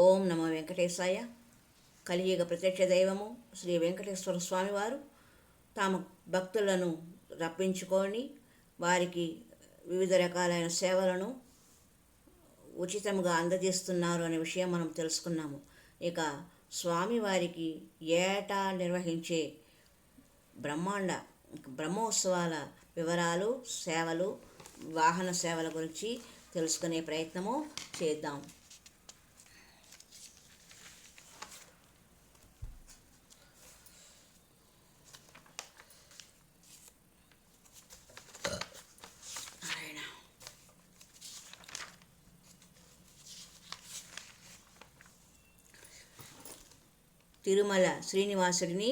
ఓం నమో వెంకటేశాయ. కలియుగ ప్రత్యక్ష దైవము శ్రీ వెంకటేశ్వర స్వామివారు తమ భక్తులను రప్పించుకొని వారికి వివిధ రకాలైన సేవలను ఉచితంగా అందజేస్తున్నారు అనే విషయం మనం తెలుసుకున్నాము. ఇక స్వామివారికి ఏటా నిర్వహించే బ్రహ్మోత్సవాల వివరాలు, సేవలు, వాహన సేవల గురించి తెలుసుకునే ప్రయత్నము చేద్దాం. తిరుమల శ్రీనివాసుడిని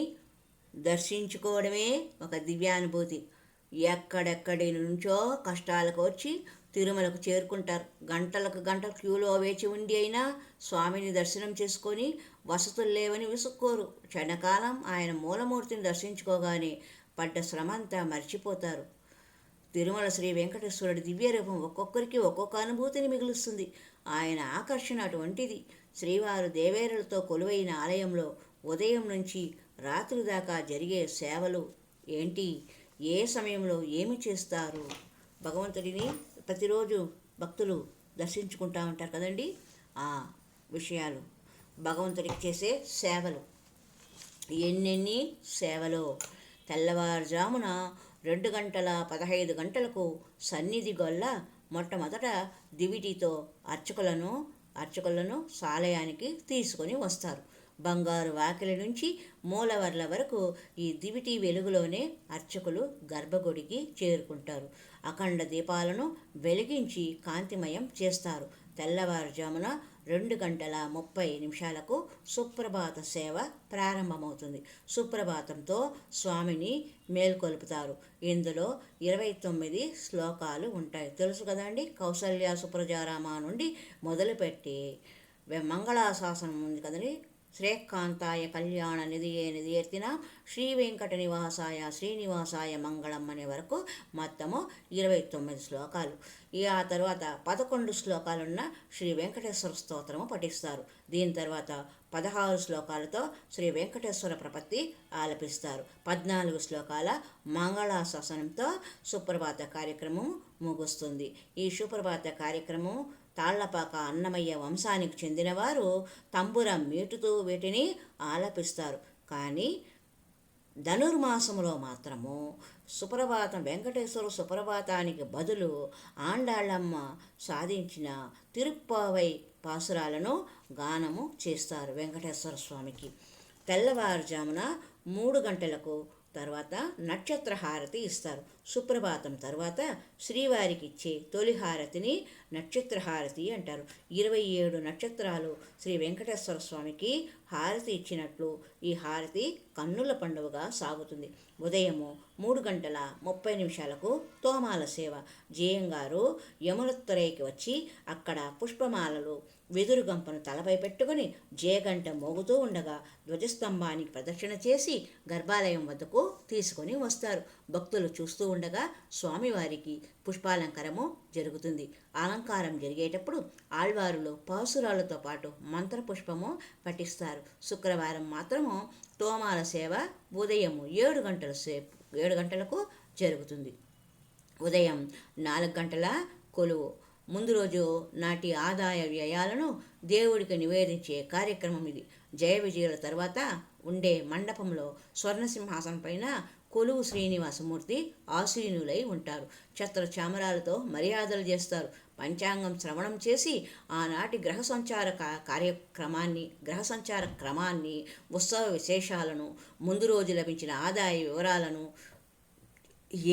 దర్శించుకోవడమే ఒక దివ్యానుభూతి. ఎక్కడెక్కడి నుంచో కష్టాలకు వచ్చి తిరుమలకు చేరుకుంటారు. గంటలకు గంటలు క్యూలో వేచి ఉండి అయినా స్వామిని దర్శనం చేసుకొని వసతులు లేవని విసుక్కోరు. క్షణకాలం ఆయన మూలమూర్తిని దర్శించుకోగానే పడ్డ శ్రమంతా మర్చిపోతారు. తిరుమల శ్రీ వెంకటేశ్వరుడి దివ్యరూపం ఒక్కొక్కరికి ఒక్కొక్క అనుభూతిని మిగులుస్తుంది. ఆయన ఆకర్షణ అటువంటిది. శ్రీవారు దేవేరులతో కొలువైన ఆలయంలో ఉదయం నుంచి రాత్రి దాకా జరిగే సేవలు ఏంటి, ఏ సమయంలో ఏమి చేస్తారు, భగవంతుడిని ప్రతిరోజు భక్తులు దర్శించుకుంటూ ఉంటారు కదండి. ఆ విషయాలు, భగవంతుడికి చేసే సేవలు ఎన్నెన్ని సేవలో. తెల్లవారుజామున 2:15 సన్నిధి గొల్ల మొట్టమొదట దివిటీతో అర్చకులను సాలయానికి తీసుకొని వస్తారు. బంగారు వాకిలి నుంచి మూలవర్ల వరకు ఈ దివిటీ వెలుగులోనే అర్చకులు గర్భగుడికి చేరుకుంటారు. అఖండ దీపాలను వెలిగించి కాంతిమయం చేస్తారు. తెల్లవారుజామున 2:30 సుప్రభాత సేవ ప్రారంభమవుతుంది. సుప్రభాతంతో స్వామిని మేల్కొల్పుతారు. ఇందులో 29 శ్లోకాలు ఉంటాయి. తెలుసు కదండి. కౌసల్య సుప్రజారామ నుండి మొదలుపెట్టి మంగళాశాసనం ఉంది కదండి. శ్రేయకాంతాయ కళ్యాణ నిధియే నిధియర్తిన శ్రీ వెంకట నివాసాయ శ్రీనివాసాయ మంగళం అనే వరకు మొత్తము 29 శ్లోకాలు. ఆ తర్వాత 11 శ్లోకాలున్న శ్రీ వెంకటేశ్వర స్తోత్రము పఠిస్తారు. దీని తర్వాత 16 శ్లోకాలతో శ్రీ వెంకటేశ్వర ప్రపత్తి ఆలపిస్తారు. 14 శ్లోకాల మంగళాశాసనంతో సుప్రభాత కార్యక్రమం ముగుస్తుంది. ఈ సుప్రభాత కార్యక్రమం తాళ్లపాక అన్నమయ్య వంశానికి చెందినవారు తంబురం మీటుతూ వీటిని ఆలపిస్తారు. కానీ ధనుర్మాసంలో మాత్రము వెంకటేశ్వర సుప్రభాతానికి బదులు ఆండాళ్ళమ్మ సాధించిన తిరుప్పావై పాసురాలను గానము చేస్తారు వెంకటేశ్వర స్వామికి. తెల్లవారుజామున 3 తర్వాత నక్షత్ర హారతి ఇస్తారు. సుప్రభాతం తర్వాత శ్రీవారికి ఇచ్చే తొలి హారతిని నక్షత్ర హారతి అంటారు. 27 నక్షత్రాలు శ్రీ వెంకటేశ్వర స్వామికి హారతి ఇచ్చినట్లు ఈ హారతి కన్నుల పండుగగా సాగుతుంది. ఉదయము 3:30 తోమాల సేవ. జయంగారు యమునోత్తరైకి వచ్చి అక్కడ పుష్పమాలలు వెదురు గంపను తలపై పెట్టుకుని జయగంట మోగుతూ ఉండగా ధ్వజస్తంభానికి ప్రదక్షిణ చేసి గర్భాలయం వద్దకు తీసుకొని వస్తారు. భక్తులు చూస్తూ ఉండగా స్వామివారికి పుష్పాలంకారము జరుగుతుంది. అలంకారం జరిగేటప్పుడు ఆళ్వారులు పాసురాలతో పాటు మంత్రపుష్పము పఠిస్తారు. శుక్రవారం మాత్రము తోమాల సేవ ఉదయం 7 గంటలకు జరుగుతుంది. ఉదయం 4 కొలువు. ముందు రోజు నాటి ఆదాయ వ్యయాలను దేవుడికి నివేదించే కార్యక్రమం ఇది. జయ విజయుల తర్వాత ఉండే మండపంలో స్వర్ణసింహాసనం పైన కొలువు శ్రీనివాసమూర్తి ఆసీనులై ఉంటారు. ఛత్ర చామరాలతో మర్యాదలు చేస్తారు. పంచాంగం శ్రవణం చేసి ఆనాటి గ్రహ సంచార క్రమాన్ని, ఉత్సవ విశేషాలను, ముందు రోజు లభించిన ఆదాయ వివరాలను,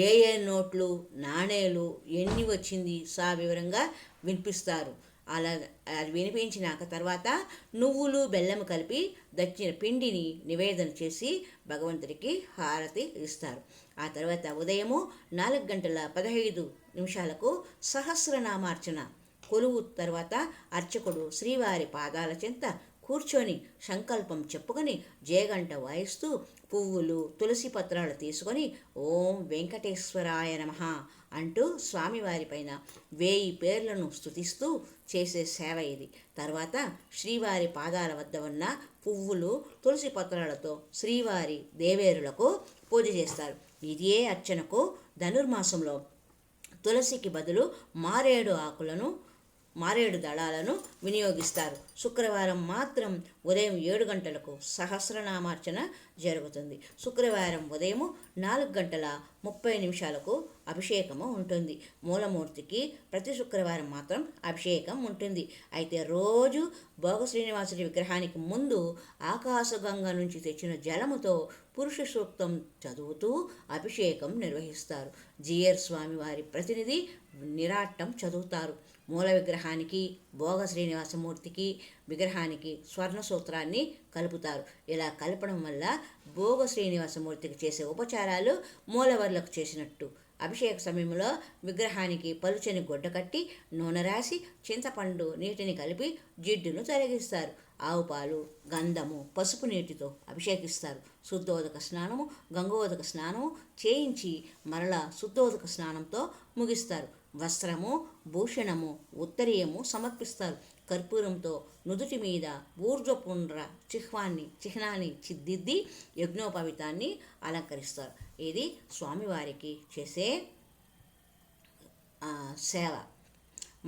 ఏ నోట్లు నాణేలు ఎన్ని వచ్చింది వివరంగా వినిపిస్తారు. అలా అది వినిపించినాక తర్వాత నువ్వులు బెల్లం కలిపి దచ్చిన పిండిని నివేదన చేసి భగవంతుడికి హారతి ఇస్తారు. ఆ తర్వాత ఉదయము 4:15 సహస్రనామార్చన కొలువు తర్వాత అర్చకుడు శ్రీవారి పాదాల చెంత కూర్చొని సంకల్పం చెప్పుకొని జయగంట వాయిస్తూ పువ్వులు తులసి పత్రాలు తీసుకొని ఓం వెంకటేశ్వరాయ నమః అంటూ స్వామివారిపైన 1000 పేర్లను స్తుతిస్తూ చేసే సేవ ఇది. తర్వాత శ్రీవారి పాదాల వద్ద ఉన్న పువ్వులు తులసి పత్రాలతో శ్రీవారి దేవేరులకు పూజ చేస్తారు. ఇదే అర్చనకు ధనుర్మాసంలో తులసికి బదులు మారేడు దళాలను వినియోగిస్తారు. శుక్రవారం మాత్రం ఉదయం 7 గంటలకు సహస్రనామార్చన జరుగుతుంది. శుక్రవారం ఉదయం 4:30 అభిషేకము ఉంటుంది. మూలమూర్తికి ప్రతి శుక్రవారం మాత్రం అభిషేకం ఉంటుంది. అయితే రోజు భోగ శ్రీనివాసుడి విగ్రహానికి ముందు ఆకాశగంగ నుంచి తెచ్చిన జలముతో పురుష సూక్తం చదువుతూ అభిషేకం నిర్వహిస్తారు. జిఆర్ స్వామి వారి ప్రతినిధి నిరాట్టం చదువుతారు. మూల విగ్రహానికి భోగ శ్రీనివాసమూర్తికి విగ్రహానికి స్వర్ణ సూత్రాన్ని కలుపుతారు. ఇలా కలపడం వల్ల భోగ శ్రీనివాసమూర్తికి చేసే ఉపచారాలు మూలవర్లకు చేసినట్టు. అభిషేక సమయంలో విగ్రహానికి పలుచని గుడ్డ కట్టి నూనె రాసి చింతపండు నీటిని కలిపి జిడ్డును తొలగిస్తారు. ఆవు పాలు, గంధము, పసుపు నీటితో అభిషేకిస్తారు. శుద్ధోదక స్నానము, గంగోదక స్నానము చేయించి మరలా శుద్ధోదక స్నానంతో ముగిస్తారు. వస్త్రము, భూషణము, ఉత్తరీయము సమర్పిస్తారు. కర్పూరంతో నుదుటి మీద ఊర్ధ్వపుండ్ర చిహ్నాన్ని దిద్ది యజ్ఞోపవితాన్ని అలంకరిస్తారు. ఇది స్వామివారికి చేసే సేవ.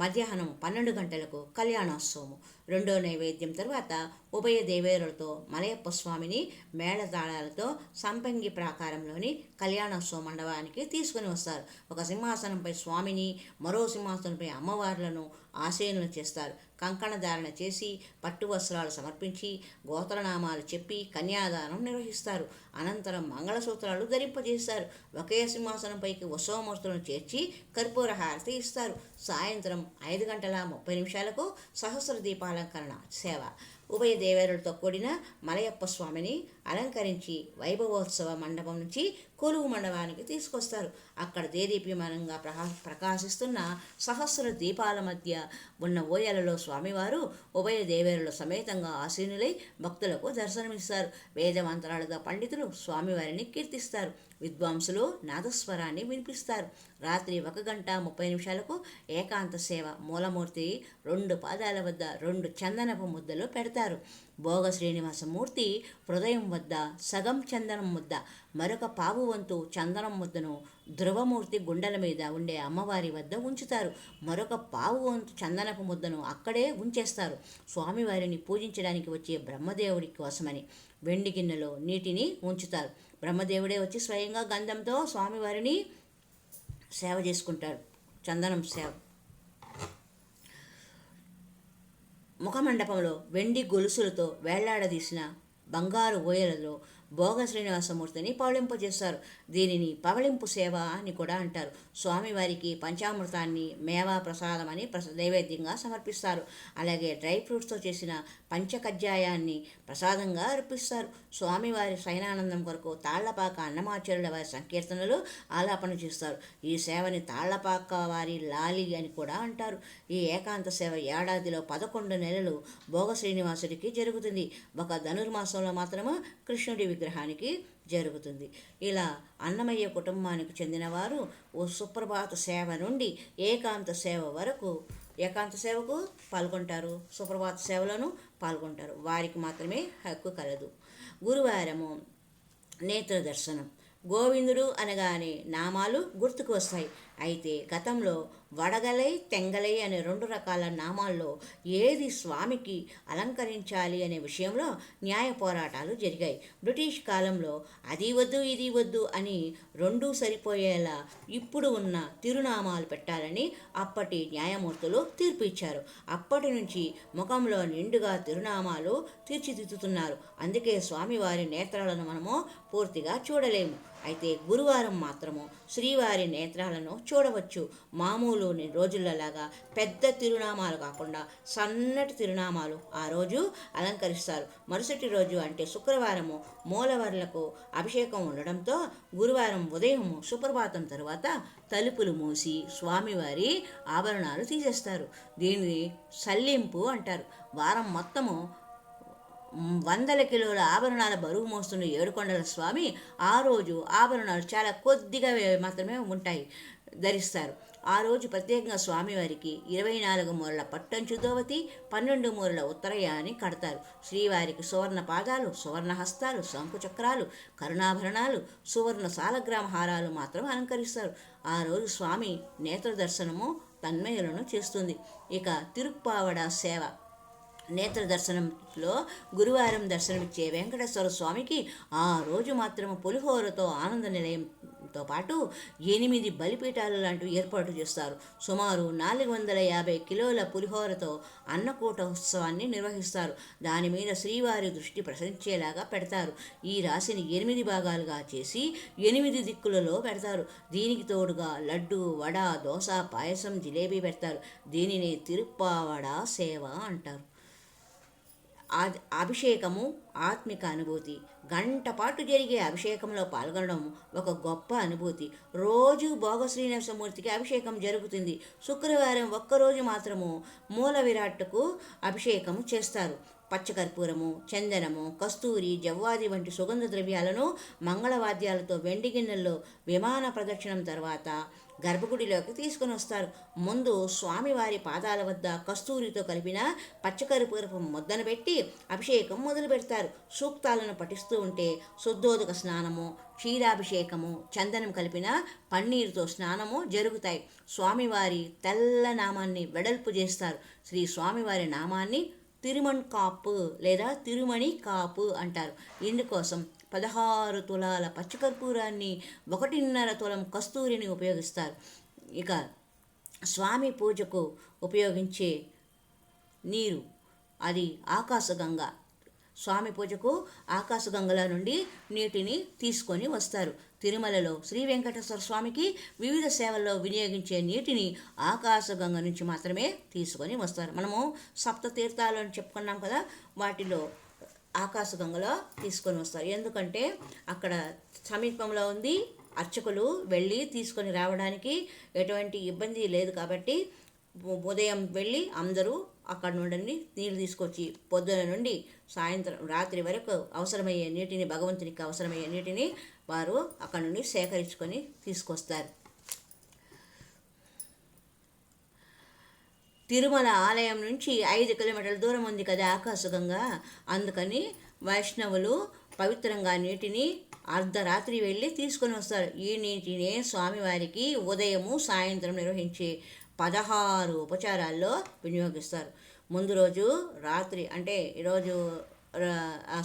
మధ్యాహ్నం 12 గంటలకు కళ్యాణోత్సవము. రెండో నైవేద్యం తర్వాత ఉభయ దేవేరులతో మలయప్ప స్వామిని మేళతాళాలతో సంపంగి ప్రాకారంలోని కళ్యాణోత్సవ మండపానికి తీసుకుని వస్తారు. ఒక సింహాసనంపై స్వామిని, మరో సింహాసనంపై అమ్మవార్లను ఆసీనులు చేస్తారు. కంకణధారణ చేసి పట్టు వస్త్రాలు సమర్పించి గోత్రనామాలు చెప్పి కన్యాదానం నిర్వహిస్తారు. అనంతరం మంగళసూత్రాలు ధరింపజేస్తారు. ఒకే సింహాసనంపైకి ఉత్సవమూర్తులను చేర్చి కర్పూర హారతి ఇస్తారు. సాయంత్రం 5:30 సహస్ర దీపాలంకరణ సేవ. ఉభయ దేవేరులతో కూడిన మలయప్ప స్వామిని అలంకరించి వైభవోత్సవ మండపం నుంచి కొలువు మండపానికి తీసుకొస్తారు. అక్కడ దేదీప్యమానంగా ప్రకాశిస్తున్న సహస్ర దీపాల మధ్య ఉన్న ఓయలలో స్వామివారు ఉభయ దేవేరుల సమేతంగా ఆసీనులై భక్తులకు దర్శనమిస్తారు. వేదమంత్రాలుగా పండితులు స్వామివారిని కీర్తిస్తారు. విద్వాంసులు నాదస్వరాన్ని వినిపిస్తారు. రాత్రి 1:30 ఏకాంత సేవ. మూలమూర్తి 2 పాదాల వద్ద 2 చందనపు ముద్దలు పెడతారు. భోగ శ్రీనివాసమూర్తి హృదయం వద్ద సగం చందనం ముద్ద, మరొక పావు వంతు చందనం ముద్దను ధ్రువమూర్తి గుండెల మీద ఉండే అమ్మవారి వద్ద ఉంచుతారు. మరొక పావు వంతు చందనపు ముద్దను అక్కడే ఉంచేస్తారు. స్వామివారిని పూజించడానికి వచ్చే బ్రహ్మదేవుడి కోసమని వెండి గిన్నెలో నీటిని ఉంచుతారు. బ్రహ్మదేవుడే వచ్చి స్వయంగా గంధంతో స్వామివారిని సేవ చేసుకుంటారు. చందనం సేవ. ముఖమండపంలో వెండి గొలుసులతో వేళ్లాడదీసిన బంగారు ఊయలలో భోగ శ్రీనివాసమూర్తిని పవళింపజేస్తారు. దీనిని పవళింపు సేవ అని కూడా అంటారు. స్వామివారికి పంచామృతాన్ని మేవా ప్రసాదం అని నైవేద్యంగా సమర్పిస్తారు. అలాగే డ్రై ఫ్రూట్స్తో చేసిన పంచకజ్జాయాన్ని ప్రసాదంగా అర్పిస్తారు. స్వామివారి శయనానందం కొరకు తాళ్లపాక అన్నమాచార్యుల వారి సంకీర్తనలు ఆలాపన చేస్తారు. ఈ సేవని తాళ్లపాక వారి లాలి అని కూడా అంటారు. ఈ ఏకాంత సేవ ఏడాదిలో 11 నెలలు భోగ శ్రీనివాసుడికి జరుగుతుంది. ఒక ధనుర్మాసంలో మాత్రమే కృష్ణుడి విగ్రహానికి జరుగుతుంది. ఇలా అన్నమయ్య కుటుంబానికి చెందినవారు ఓ సుప్రభాత సేవ నుండి ఏకాంత సేవ వరకు ఏకాంత సేవకు పాల్గొంటారు. సుప్రభాత సేవలను పాల్గొంటారు. వారికి మాత్రమే హక్కు కలదు. గురువారము నేత్ర దర్శనం. గోవిందుడు అనగానే నామాలు గుర్తుకు వస్తాయి. అయితే గతంలో వడగలై తెంగలై అనే 2 రకాల నామాల్లో ఏది స్వామికి అలంకరించాలి అనే విషయంలో న్యాయ పోరాటాలు జరిగాయి. బ్రిటిష్ కాలంలో అది వద్దు ఇది వద్దు అని 2 సరిపోయేలా ఇప్పుడు ఉన్న తిరునామాలు పెట్టాలని అప్పటి న్యాయమూర్తులు తీర్పు ఇచ్చారు. అప్పటి నుంచి ముఖంలో నిండుగా తిరునామాలు తీర్చిదిద్దుతున్నారు. అందుకే స్వామివారి నేత్రాలను మనము పూర్తిగా చూడలేము. అయితే గురువారం మాత్రము శ్రీవారి నేత్రాలను చూడవచ్చు. మామూలు రోజులలాగా పెద్ద తిరునామాలు కాకుండా సన్నటి తిరునామాలు ఆ రోజు అలంకరిస్తారు. మరుసటి రోజు అంటే శుక్రవారము మూలవర్లకు అభిషేకం ఉండడంతో గురువారం ఉదయం సుప్రభాతం తరువాత తలుపులు మూసి స్వామివారి ఆభరణాలు తీసేస్తారు. దీన్ని సల్లింపు అంటారు. వారం మొత్తము వందల కిలోల ఆభరణాల బరువు మోస్తున్న ఏడుకొండల స్వామి ఆ రోజు ఆభరణాలు చాలా కొద్దిగా మాత్రమే ఉంటాయి, ధరిస్తారు. ఆ రోజు ప్రత్యేకంగా స్వామివారికి 24 మూరల పట్టంచు దోవతి, 12 మూరల ఉత్తరయాన్ని కడతారు. శ్రీవారికి సువర్ణ పాదాలు, సువర్ణ హస్తాలు, శంకు చక్రాలు, కరుణాభరణాలు, సువర్ణ సాలగ్రామ హారాలు మాత్రం అలంకరిస్తారు. ఆ రోజు స్వామి నేత్ర దర్శనము తన్మయులను చేస్తుంది. ఇక తిరుప్పావడ సేవ నేత్ర దర్శనంలో గురువారం దర్శనమిచ్చే వెంకటేశ్వర స్వామికి ఆ రోజు మాత్రం పులిహోరతో ఆనంద నిలయంతో పాటు 8 బలిపీఠాలు లాంటివి ఏర్పాటు చేస్తారు. సుమారు 450 కిలోల పులిహోరతో అన్నకూటోత్సవాన్ని నిర్వహిస్తారు. దాని మీద శ్రీవారి దృష్టి ప్రసరించేలాగా పెడతారు. ఈ రాశిని 8 భాగాలుగా చేసి 8 దిక్కులలో పెడతారు. దీనికి తోడుగా లడ్డు, వడ, దోశ, పాయసం, జిలేబీ పెడతారు. దీనిని తిరుప్పావడ సేవ అంటారు. అభిషేకము ఆత్మిక అనుభూతి. గంట పాటు జరిగే అభిషేకంలో పాల్గొనడం ఒక గొప్ప అనుభూతి. రోజు భోగ శ్రీనివాసమూర్తికి అభిషేకం జరుగుతుంది. శుక్రవారం ఒక్కరోజు మాత్రము మూల విరాట్కు అభిషేకము చేస్తారు. పచ్చకర్పూరము, చందనము, కస్తూరి, జవ్వాది వంటి సుగంధ ద్రవ్యాలను మంగళవాద్యాలతో వెండి గిన్నెల్లో విమాన ప్రదక్షిణం తర్వాత గర్భగుడిలోకి తీసుకుని వస్తారు. ముందు స్వామివారి పాదాల వద్ద కస్తూరితో కలిపిన పచ్చకర్పూరపు ముద్దను పెట్టి అభిషేకం మొదలు పెడతారు. సూక్తాలను పఠిస్తూ ఉంటే శుద్ధోదక స్నానము, క్షీరాభిషేకము, చందనం కలిపిన పన్నీరుతో స్నానము జరుగుతాయి. స్వామివారి తెల్ల నామాన్ని వెడల్పు చేస్తారు. శ్రీ స్వామివారి నామాన్ని తిరుమణ్ కాపు లేదా తిరుమణి కాపు అంటారు. ఇందుకోసం 16 తులాల పచ్చకర్పూరాన్ని, 1.5 తులం కస్తూరిని ఉపయోగిస్తారు. ఇక స్వామి పూజకు ఉపయోగించే నీరు అది ఆకాశగంగ. స్వామి పూజకు ఆకాశగంగల నుండి నీటిని తీసుకొని వస్తారు. తిరుమలలో శ్రీ వెంకటేశ్వర స్వామికి వివిధ సేవల్లో వినియోగించే నీటిని ఆకాశగంగ నుంచి మాత్రమే తీసుకొని వస్తారు. మనము సప్త తీర్థాలు అని చెప్పుకున్నాం కదా, వాటిలో ఆకాశగంగలో తీసుకొని వస్తారు. ఎందుకంటే అక్కడ సమీపంలో ఉంది, అర్చకులు వెళ్ళి తీసుకొని రావడానికి ఎటువంటి ఇబ్బంది లేదు. కాబట్టి ఉదయం వెళ్ళి అందరూ అక్కడ నుండి నీళ్ళు తీసుకొచ్చి పొద్దున నుండి సాయంత్రం రాత్రి వరకు అవసరమయ్యే నీటిని, భగవంతునికి అవసరమయ్యే నీటిని వారు అక్కడ నుండి సేకరించుకొని తీసుకొస్తారు. తిరుమల ఆలయం నుంచి 5 కిలోమీటర్ల దూరం ఉంది కదా ఆకాశగంగా. అందుకని వైష్ణవులు పవిత్రంగా నీటిని అర్ధరాత్రి వెళ్ళి తీసుకొని వస్తారు. ఈ నీటినే స్వామివారికి ఉదయము సాయంత్రం నిర్వహించే 16 ఉపచారాల్లో వినియోగిస్తారు. ముందు రోజు రాత్రి అంటే ఈరోజు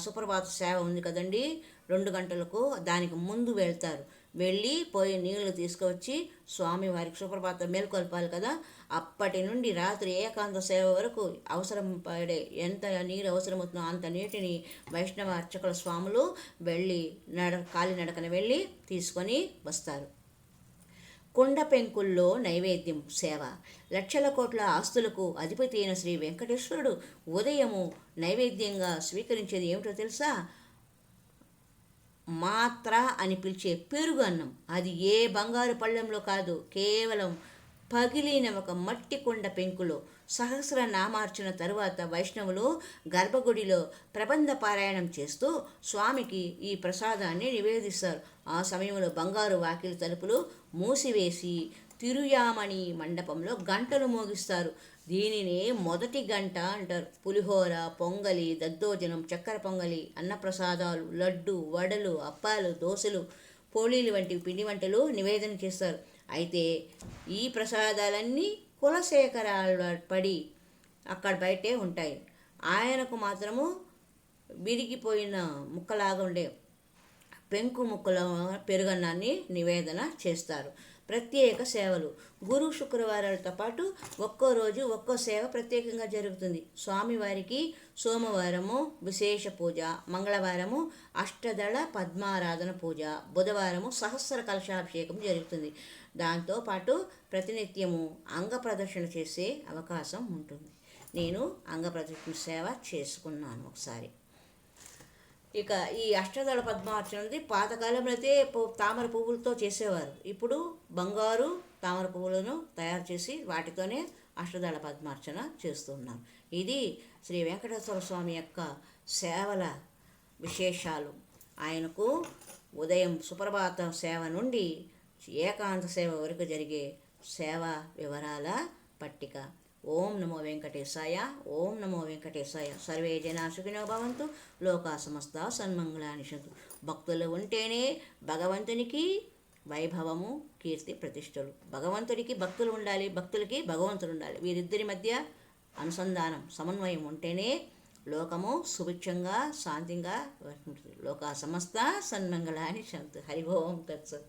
సుప్రభాత సేవ ఉంది కదండి, 2 గంటలకు దానికి ముందు వెళ్తారు. వెళ్ళి పోయి నీళ్లు తీసుకువచ్చి స్వామివారికి సుప్రభాతం మేల్కొల్పాలి కదా. అప్పటి నుండి రాత్రి ఏకాంత సేవ వరకు అవసరం పడే ఎంత నీరు అవసరమవుతుందో అంత నీటిని వైష్ణవ అర్చకుల స్వాములు వెళ్ళి కాలినడకన వెళ్ళి తీసుకొని వస్తారు. కుండ పెంకుల్లో నైవేద్యం సేవ. లక్షల కోట్ల ఆస్తులకు అధిపతి అయిన శ్రీ వెంకటేశ్వరుడు ఉదయము నైవేద్యంగా స్వీకరించేది ఏమిటో తెలుసా? మాత్ర అని పిలిచే పెరుగు అన్నం. అది ఏ బంగారు పళ్ళెంలో కాదు, కేవలం పగిలిన ఒక మట్టి కుండ పెంకులో. సహస్ర నామార్చన తరువాత వైష్ణవులు గర్భగుడిలో ప్రబంధ పారాయణం చేస్తూ స్వామికి ఈ ప్రసాదాన్ని నివేదిస్తారు. ఆ సమయంలో బంగారు వాకిలి తలుపులు మూసివేసి తిరుయామణి మండపంలో గంటలు మోగిస్తారు. దీనినే మొదటి గంట అంటారు. పులిహోర, పొంగలి, దద్దోజనం, చక్కెర పొంగలి, అన్నప్రసాదాలు, లడ్డు, వడలు, అప్పాలు, దోశలు, పోళీలు వంటి పిండి వంటలు నివేదన చేస్తారు. అయితే ఈ ప్రసాదాలన్నీ కులశేఖరాల పడి అక్కడ బయటే ఉంటాయి. ఆయనకు మాత్రము విరిగిపోయిన ముక్కలాగా ఉండే పెంకు ముక్కల పెరుగన్నాన్ని నివేదన చేస్తారు. ప్రత్యేక సేవలు. గురు శుక్రవారాలతో పాటు ఒక్కో రోజు ఒక్కో సేవ ప్రత్యేకంగా జరుగుతుంది. స్వామివారికి సోమవారము విశేష పూజ, మంగళవారము అష్టదళ పద్మారాధన పూజ, బుధవారము సహస్ర కలశాభిషేకం జరుగుతుంది. దాంతోపాటు ప్రతినిత్యము అంగ ప్రదర్శన చేసే అవకాశం ఉంటుంది. నేను అంగ ప్రదర్శన సేవ చేసుకున్నాను ఒకసారి. ఇక ఈ అష్టదళ పద్మార్చనది పాతకాలంలో అయితే తామర పువ్వులతో చేసేవారు. ఇప్పుడు బంగారు తామర పువ్వులను తయారు చేసి వాటితోనే అష్టదళ పద్మార్చన చేస్తున్నారు. ఇది శ్రీ వెంకటేశ్వర స్వామి యొక్క సేవల విశేషాలు. ఆయనకు ఉదయం సుప్రభాత సేవ నుండి ఏకాంత సేవ వరకు జరిగే సేవా వివరాల పట్టిక. ఓం నమో వెంకటేశాయ. ఓం నమో వెంకటేశాయ. సర్వే జనా సుఖినో భవంతు. లోకా సమస్త సన్మంగళాని సంతు. భక్తులు ఉంటేనే భగవంతునికి వైభవము, కీర్తి, ప్రతిష్టలు. భగవంతుడికి భక్తులు ఉండాలి, భక్తులకి భగవంతుడు ఉండాలి. వీరిద్దరి మధ్య అనుసంధానం, సమన్వయం ఉంటేనే లోకము సుభిక్షంగా శాంతిగా ఉంటుంది. లోకా సమస్త సన్మంగళాని సంతు. హరి ఓం తత్సత్.